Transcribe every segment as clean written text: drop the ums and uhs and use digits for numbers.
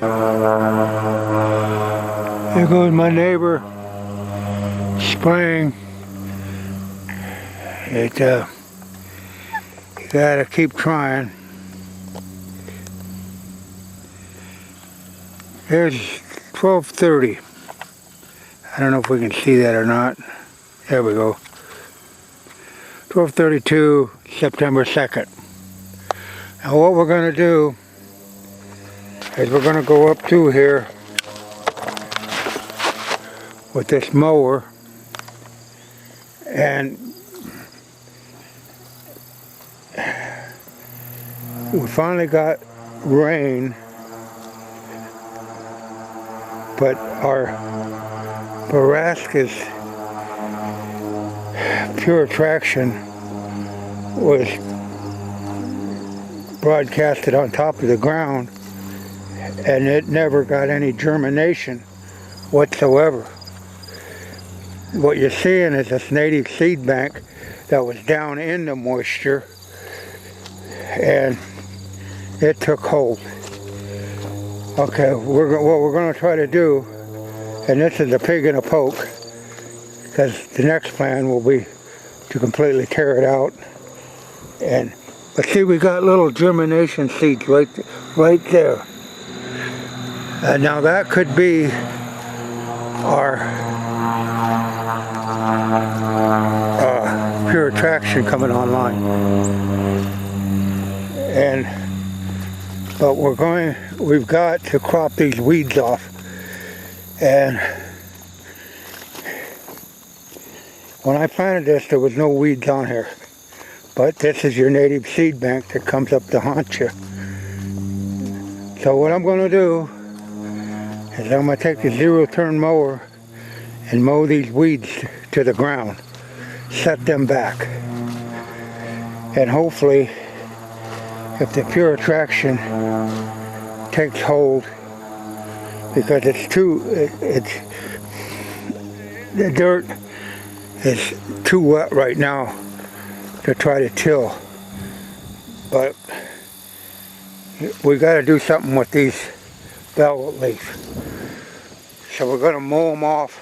There goes my neighbor spraying. You gotta keep trying. There's 12:30. I don't know if we can see that or not. There we go. 12:32, September 2nd. Now what we're going to do is we're going to go up through here with this mower, and we finally got rain, but our Baraska's pure traction was broadcasted on top of the ground, and it never got any germination whatsoever. What you're seeing is this native seed bank that was down in the moisture, and it took hold. Okay, what we're going to try to do, and this is a pig in a poke, because the next plan will be to completely tear it out. But see, we got little germination seeds right there. Now that could be our pure attraction coming online. But we've got to crop these weeds off. And when I planted this, there was no weeds on here. But this is your native seed bank that comes up to haunt you. So what I'm going to do is I'm going to take the 0-turn mower and mow these weeds to the ground. Set them back. And hopefully, if the pure attraction takes hold, because the dirt is too wet right now to try to till. But we got to do something with these velvet leaves. So we're going to mow them off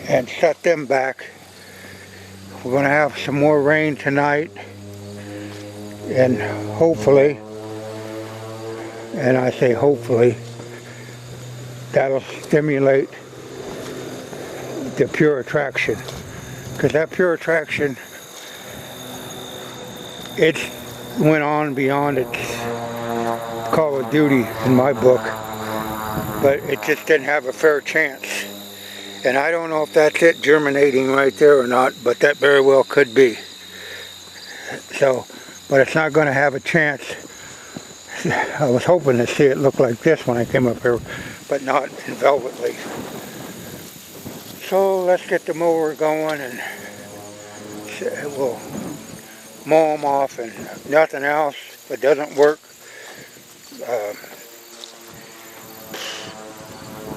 and set them back. We're going to have some more rain tonight, and hopefully, and I say hopefully, that'll stimulate the pure attraction. Because that pure attraction, it went on beyond its Call of Duty in my book, but it just didn't have a fair chance. And I don't know if that's it germinating right there or not, but that very well could be. So, but it's not going to have a chance. I was hoping to see it look like this when I came up here, but not in velvet leaf. So let's get the mower going, and we'll mow them off, and nothing else. If it doesn't work,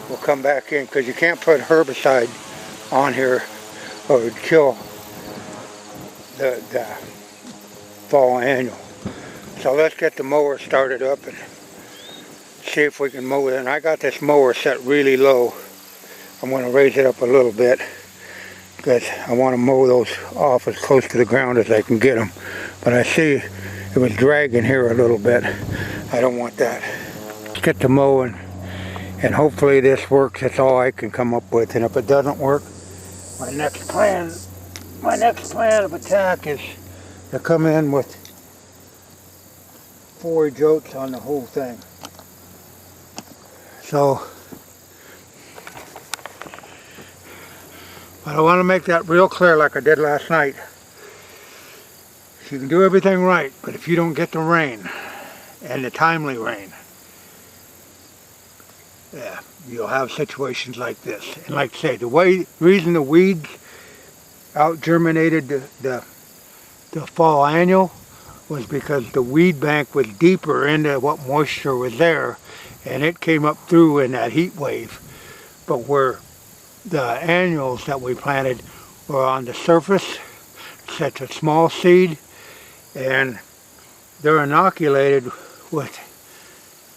we'll come back in, because you can't put herbicide on here or it would kill the fall annual. So let's get the mower started up and see if we can mow it. And I got this mower set really low. I'm going to raise it up a little bit because I want to mow those off as close to the ground as I can get them. But I see it was dragging here a little bit. I don't want that. Let's get to mowing, and hopefully this works. That's all I can come up with. And if it doesn't work, my next plan of attack is to come in with forage oats on the whole thing. So, but I want to make that real clear, like I did last night. You can do everything right, but if you don't get the rain, and the timely rain, yeah, you'll have situations like this. And like I say, the reason the weeds out germinated the fall annual was because the weed bank was deeper into what moisture was there, and it came up through in that heat wave. But where the annuals that we planted were on the surface, such a small seed, and they're inoculated with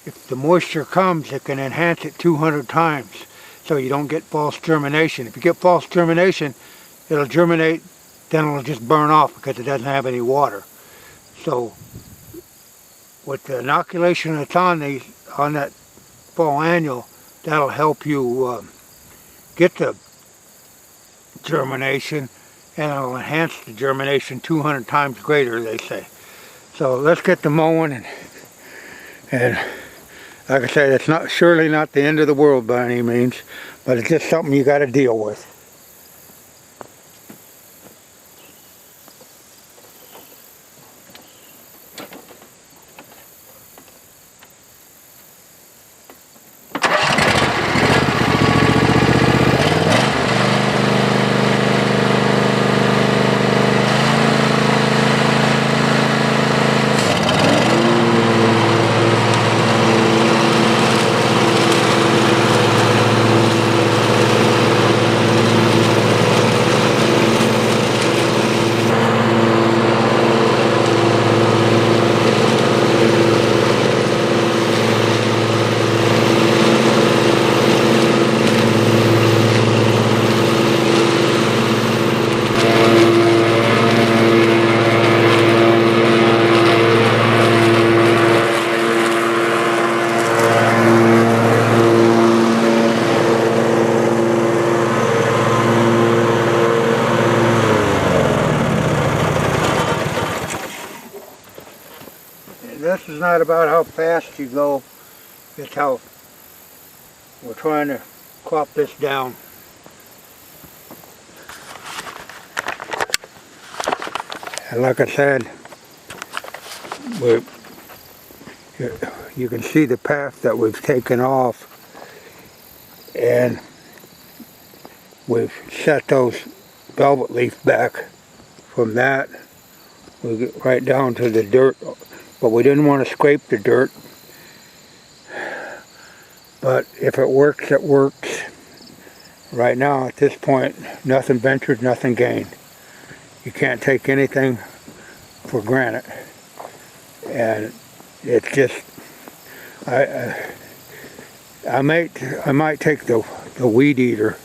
if the moisture comes, it can enhance it 200 times. So you don't get false germination. If you get false germination, it'll germinate, then it'll just burn off because it doesn't have any water. So with the inoculation that's on that fall annual, that'll help you get the germination, and it'll enhance the germination 200 times greater, they say. So let's get to mowing, and like I said, it's surely not the end of the world by any means, but it's just something you got to deal with. This is not about how fast you go, it's how we're trying to crop this down. And like I said, you can see the path that we've taken off, and we've set those velvet leaf back from that. We get right down to the dirt. But we didn't want to scrape the dirt. But if it works, it works. Right now, at this point, nothing ventured, nothing gained. You can't take anything for granted. And it's just, I might take the weed eater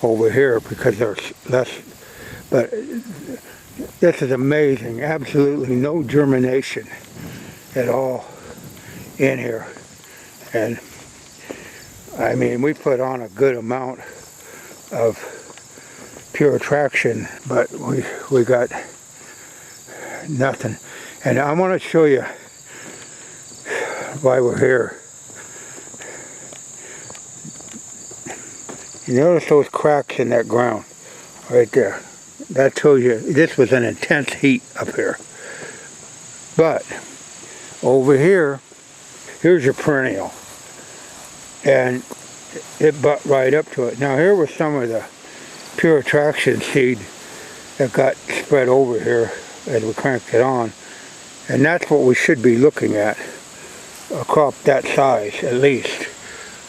over here because there's less, but this is amazing. Absolutely no germination at all in here. And I mean, we put on a good amount of pure traction, but we got nothing. And I want to show you why we're here. You notice those cracks in that ground right there. That tells you this was an intense heat up here. But over here, here's your perennial, and it butt right up to it. Now here was some of the pure attraction seed that got spread over here as we cranked it on, and that's what we should be looking at, a crop that size at least.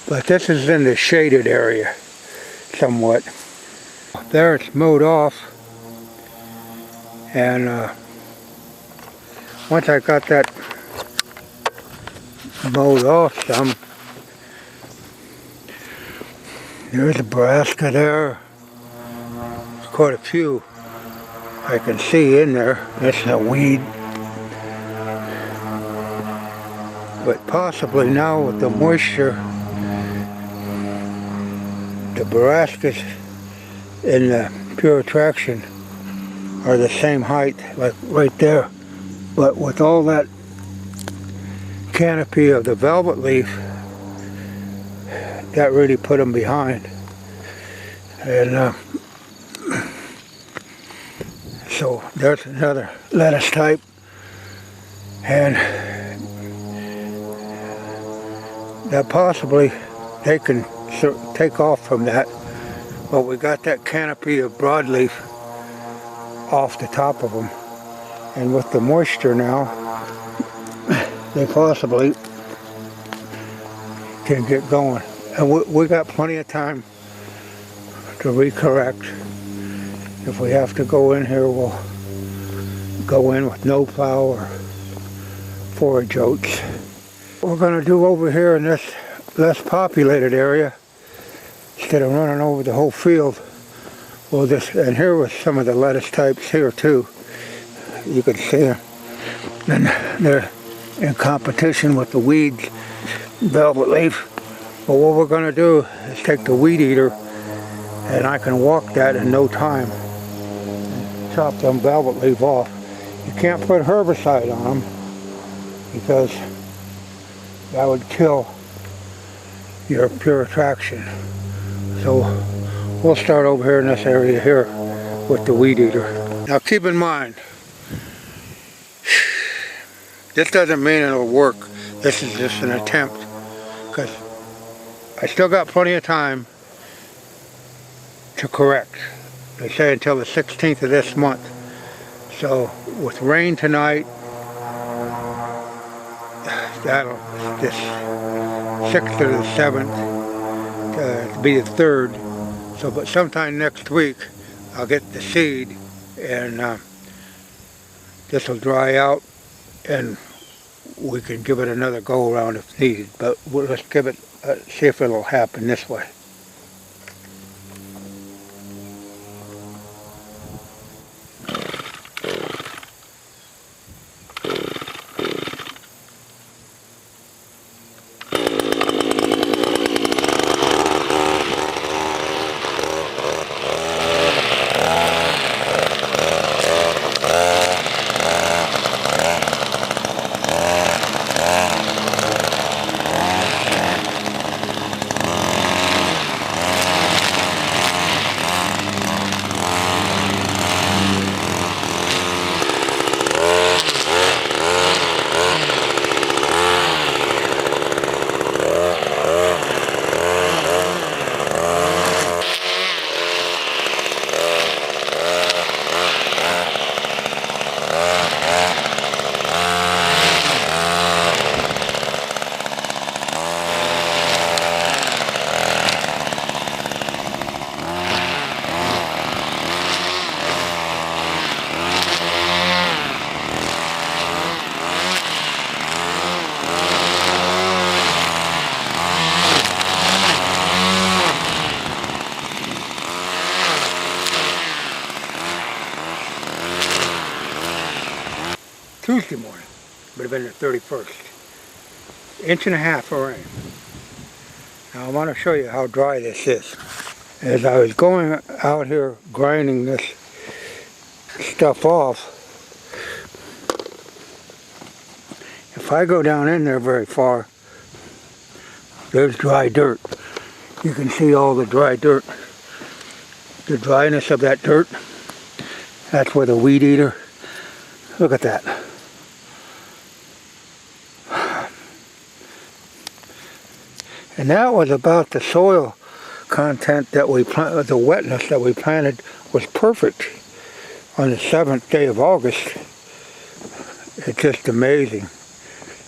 But this is in the shaded area somewhat. There it's mowed off, and once I got that mowed off some, there's a brassica there. There's quite a few I can see in there. This is a weed. But possibly now with the moisture, the brassicas in the pure attraction are the same height, like right there. But with all that canopy of the velvet leaf, that really put them behind. And so there's another lettuce type, and that possibly they can take off from that, but we got that canopy of broadleaf off the top of them, and with the moisture now, they possibly can get going. And we got plenty of time to recorrect. If we have to go in here, we'll go in with no plow or forage oats. We're going to do over here in this less populated area, instead of running over the whole field. Well, and here was some of the lettuce types here too. You can see them. And they're in competition with the weeds, velvet leaf. But what we're going to do is take the weed eater, and I can walk that in no time. And chop them velvet leaf off. You can't put herbicide on them because that would kill your pure attraction. So we'll start over here in this area here with the weed eater. Now keep in mind, this doesn't mean it'll work. This is just an attempt, because I still got plenty of time to correct. They say until the 16th of this month. So with rain tonight, that'll this 6th or the 7th to be the 3rd. So, but sometime next week, I'll get the seed, and this will dry out, and we can give it another go around if needed. But let's give it, see if it'll happen this way. Tuesday morning, would have been the 31st. Inch and a half of rain. Now I want to show you how dry this is. As I was going out here grinding this stuff off, if I go down in there very far, there's dry dirt. You can see all the dry dirt. The dryness of that dirt, that's where the weed eater, look at that. And that was about the soil content that we planted, the wetness that we planted was perfect on the 7th day of August. It's just amazing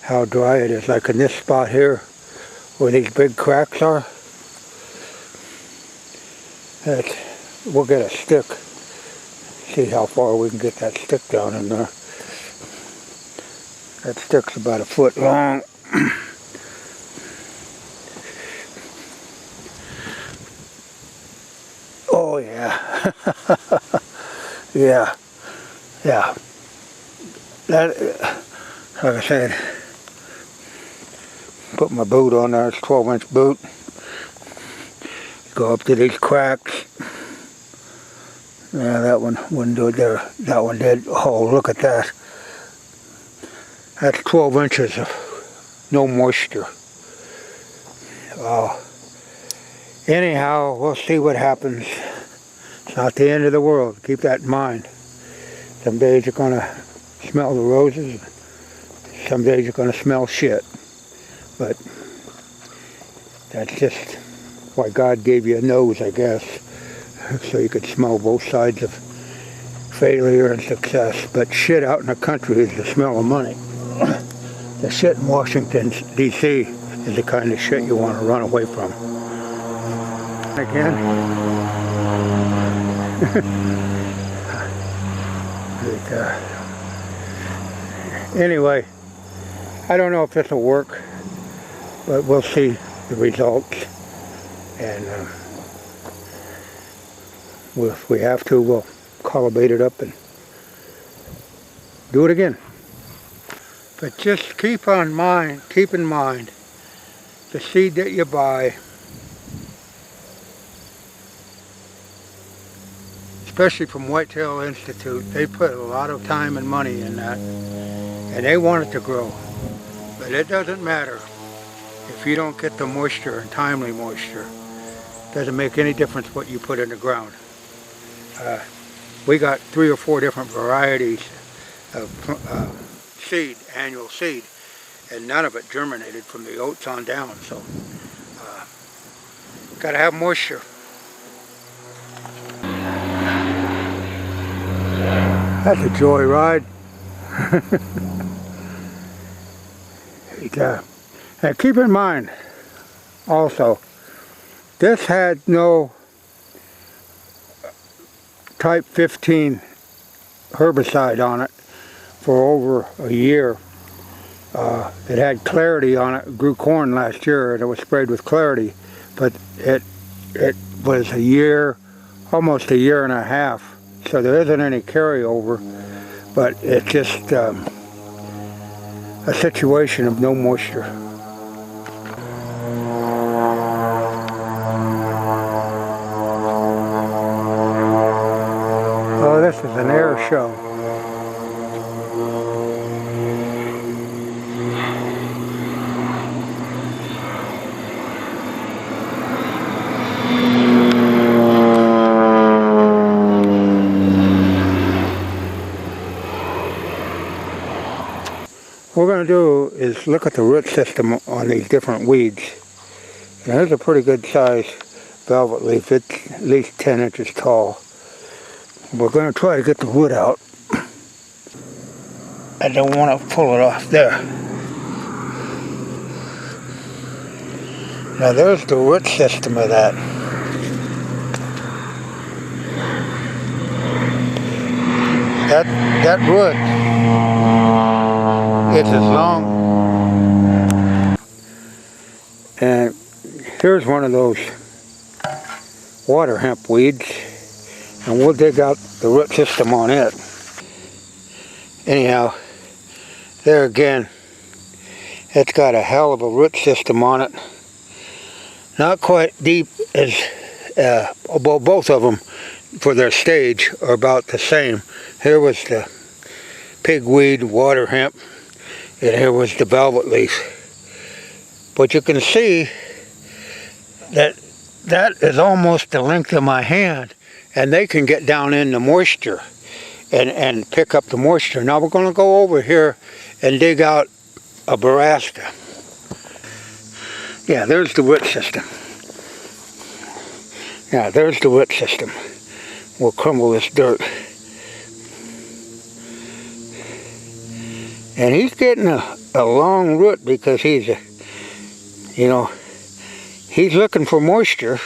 how dry it is. Like in this spot here, where these big cracks are, we'll get a stick. See how far we can get that stick down in there. That stick's about a foot long. Oh yeah. Yeah. That, like I said, put my boot on there, it's a 12-inch boot. Go up to these cracks. Yeah, that one wouldn't do it there. That one did. Oh, look at that. That's 12 inches of no moisture. Wow. Anyhow, we'll see what happens. It's not the end of the world. Keep that in mind. Some days you're going to smell the roses. Some days you're going to smell shit. But that's just why God gave you a nose, I guess. So you could smell both sides of failure and success. But shit out in the country is the smell of money. The shit in Washington, D.C. is the kind of shit you want to run away from. Again. But, anyway, I don't know if this will work. but we'll see the results. And if we have to, we'll cultivate it up and do it again. But just keep in mind the seed that you buy, especially from Whitetail Institute. They put a lot of time and money in that, and they want it to grow. But it doesn't matter if you don't get the moisture and timely moisture. It doesn't make any difference what you put in the ground. We got 3 or 4 different varieties of seed, annual seed, and none of it germinated from the oats on down. So got to have moisture. That's a joyride. And keep in mind also, this had no type 15 herbicide on it for over a year. It had Clarity on it. It grew corn last year and it was sprayed with Clarity, but it was a year, almost a year and a half, so there isn't any carryover, but it's just a situation of no moisture. Oh, this is an air show. What we're going to do is look at the root system on these different weeds. And here's a pretty good size velvet leaf. It's at least 10 inches tall. We're going to try to get the wood out. I don't want to pull it off there. Now there's the root system of that. That root is as long. And here's one of those water hemp weeds, and we'll dig out the root system on it. Anyhow, there again, it's got a hell of a root system on it. Not quite deep as, well, both of them for their stage are about the same. Here was the pigweed, water hemp, and here was the velvet leaf. But you can see that that is almost the length of my hand, and they can get down in the moisture and pick up the moisture. Now we're going to go over here and dig out a Baraska. Yeah, there's the root system. Yeah, there's the root system. We'll crumble this dirt. And he's getting a long root because he's he's looking for moisture,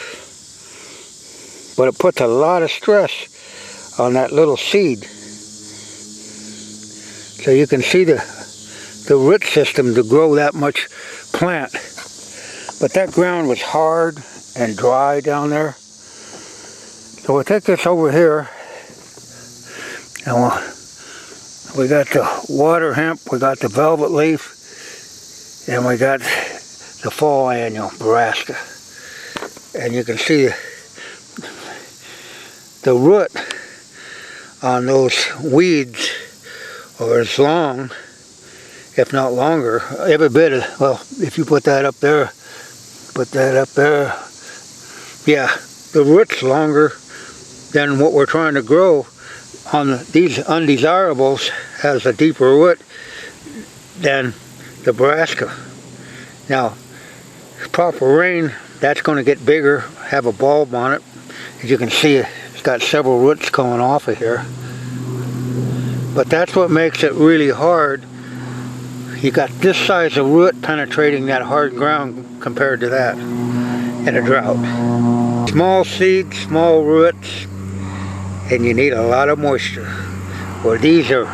but it puts a lot of stress on that little seed. So you can see the root system to grow that much plant. But that ground was hard and dry down there. So we'll take this over here, and we got the water hemp, we got the velvet leaf, and we got the fall annual Baraska. And you can see the root on those weeds are as long, if not longer, every bit of, well, if you put that up there, yeah, the root's longer than what we're trying to grow. On these undesirables has a deeper root than the Baraska. Now, proper rain, that's going to get bigger, have a bulb on it. As you can see, it's got several roots coming off of here. But that's what makes it really hard. You got this size of root penetrating that hard ground compared to that in a drought. Small seeds, small roots, and you need a lot of moisture. Well, these are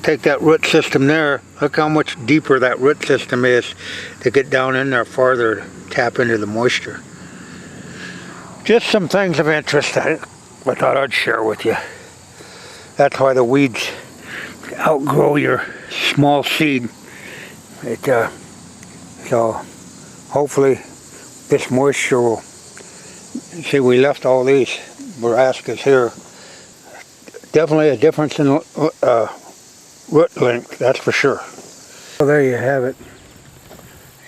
take that root system there. Look how much deeper that root system is to get down in there farther to tap into the moisture. Just some things of interest I thought I'd share with you. That's why the weeds outgrow your small seed. So hopefully this moisture will, see, we left all these brassicas here. Definitely a difference in root length, that's for sure. Well, there you have it.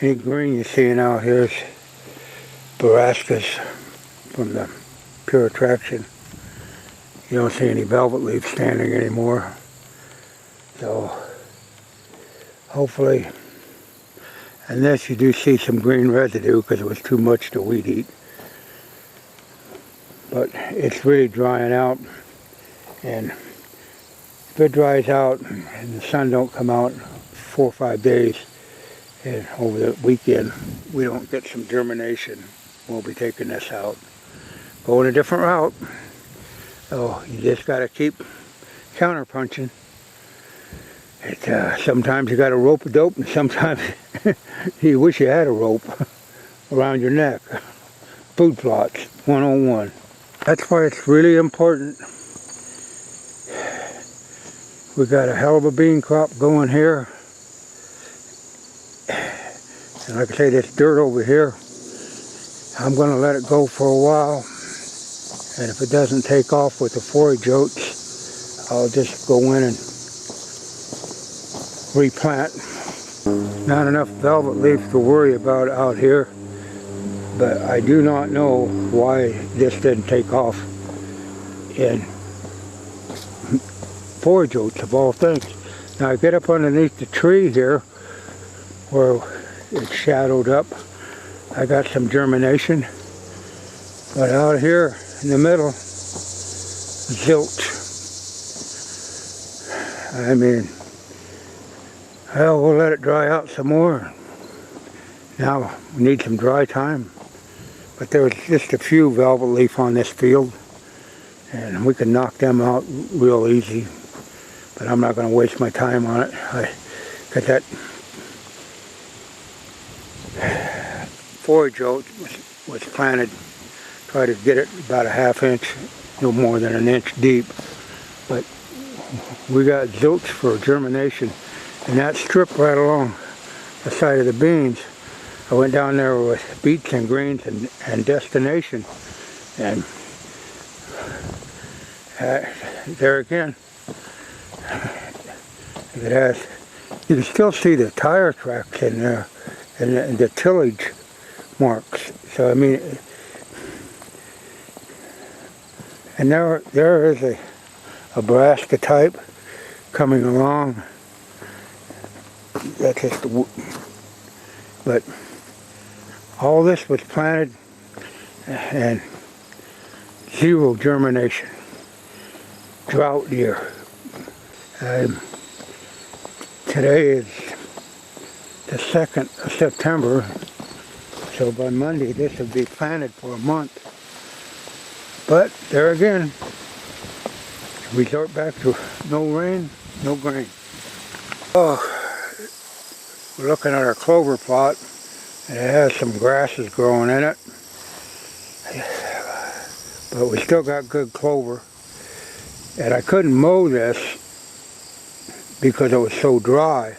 Any green you're seeing out here is brassicas from the Pure Attraction. You don't see any velvet leaves standing anymore. So hopefully, and this you do see some green residue because it was too much to weed eat. But it's really drying out, and if it dries out and the sun don't come out 4 or 5 days, and over the weekend we don't get some germination, we'll be taking this out. Going a different route. So you just got to keep counter punching. Sometimes you got a rope a dope, and sometimes you wish you had a rope around your neck. Food plots 101. That's why it's really important. We got a hell of a bean crop going here. And like I say, this dirt over here, I'm going to let it go for a while. And if it doesn't take off with the forage oats, I'll just go in and replant. Not enough velvet leaf to worry about out here, but I do not know why this didn't take off in forage oats of all things. Now I get up underneath the tree here where it's shadowed up. I got some germination, but out here in the middle, zilch. I mean, well, we'll let it dry out some more. Now we need some dry time. But there was just a few velvet leaf on this field, and we can knock them out real easy. But I'm not going to waste my time on it. I got that forage oat was planted. Try to get it about a ½ inch, no more than an inch deep. But we got zilch for germination, and that strip right along the side of the beans. I went down there with beets and greens and destination, and there again, it has, you can still see the tire tracks in there and the tillage marks. So I mean, and there is a brassica type coming along. That's just but all this was planted and zero germination. Drought year. Today is the 2nd of September, so by Monday this will be planted for a month. But there again, resort back to no rain, no grain. Oh, we're looking at our clover plot, and it has some grasses growing in it, but we still got good clover. And I couldn't mow this because it was so dry,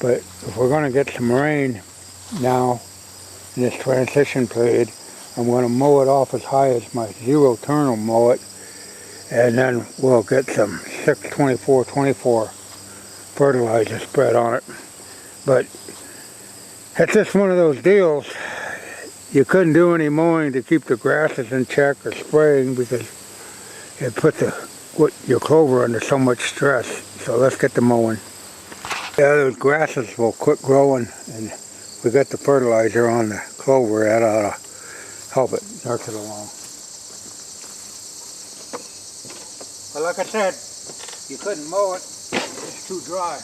but if we're going to get some rain now in this transition period, I'm going to mow it off as high as my zero turn will mow it, and then we'll get some 6-24-24 fertilizer spread on it. But it's just one of those deals. You couldn't do any mowing to keep the grasses in check or spraying because it put your clover under so much stress. So let's get the mowing. Yeah, those grasses will quit growing, and we got the fertilizer on the clover. That ought to help it nurse it along. But like I said, you couldn't mow it. It's too dry.